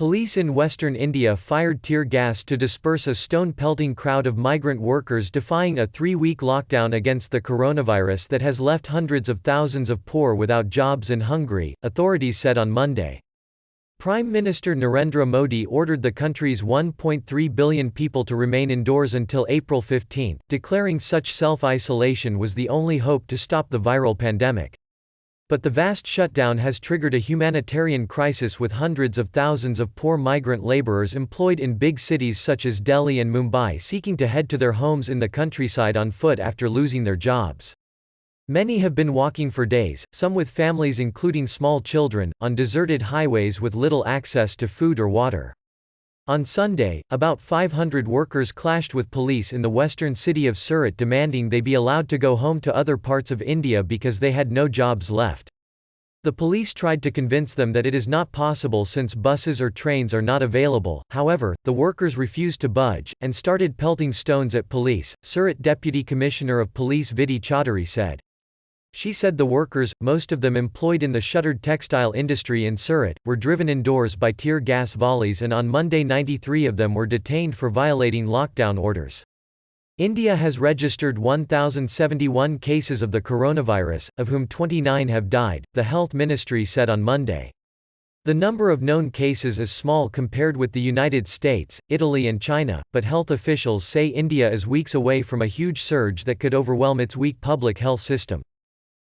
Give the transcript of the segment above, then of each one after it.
Police in western India fired tear gas to disperse a stone-pelting crowd of migrant workers defying a 3-week lockdown against the coronavirus that has left hundreds of thousands of poor without jobs and hungry, authorities said on Monday. Prime Minister Narendra Modi ordered the country's 1.3 billion people to remain indoors until April 15, declaring such self-isolation was the only hope to stop the viral pandemic. But the vast shutdown has triggered a humanitarian crisis with hundreds of thousands of poor migrant laborers employed in big cities such as Delhi and Mumbai seeking to head to their homes in the countryside on foot after losing their jobs. Many have been walking for days, some with families including small children, on deserted highways with little access to food or water. On Sunday, about 500 workers clashed with police in the western city of Surat demanding they be allowed to go home to other parts of India because they had no jobs left. The police tried to convince them that it is not possible since buses or trains are not available. However, the workers refused to budge, and started pelting stones at police, Surat Deputy Commissioner of Police Vidhi Chaudhary said. She said the workers, most of them employed in the shuttered textile industry in Surat, were driven indoors by tear gas volleys, and on Monday 93 of them were detained for violating lockdown orders. India has registered 1,071 cases of the coronavirus, of whom 29 have died, the health ministry said on Monday. The number of known cases is small compared with the United States, Italy and China, but health officials say India is weeks away from a huge surge that could overwhelm its weak public health system.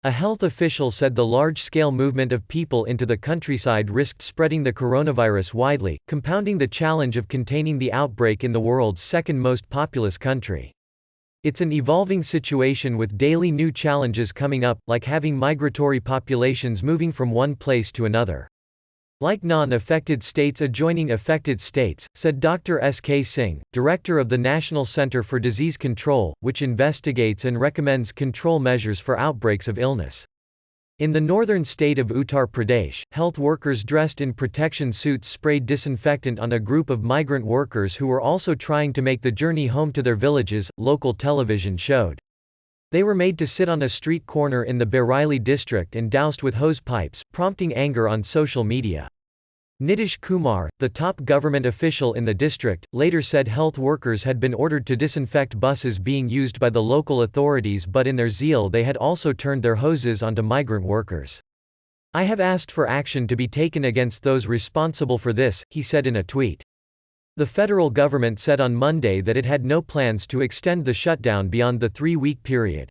A health official said the large-scale movement of people into the countryside risked spreading the coronavirus widely, compounding the challenge of containing the outbreak in the world's second most populous country. It's an evolving situation with daily new challenges coming up, like having migratory populations moving from one place to another. Like non-affected states adjoining affected states, said Dr. S.K. Singh, director of the National Center for Disease Control, which investigates and recommends control measures for outbreaks of illness. In the northern state of Uttar Pradesh, health workers dressed in protection suits sprayed disinfectant on a group of migrant workers who were also trying to make the journey home to their villages, local television showed. They were made to sit on a street corner in the Bareilly district and doused with hose pipes, prompting anger on social media. Nitish Kumar, the top government official in the district, later said health workers had been ordered to disinfect buses being used by the local authorities, but in their zeal they had also turned their hoses onto migrant workers. "I have asked for action to be taken against those responsible for this," he said in a tweet. The federal government said on Monday that it had no plans to extend the shutdown beyond the 3-week period.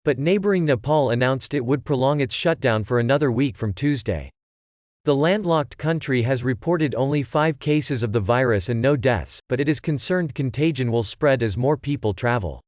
But neighboring Nepal announced it would prolong its shutdown for another week from Tuesday. The landlocked country has reported only 5 cases of the virus and no deaths, but it is concerned contagion will spread as more people travel.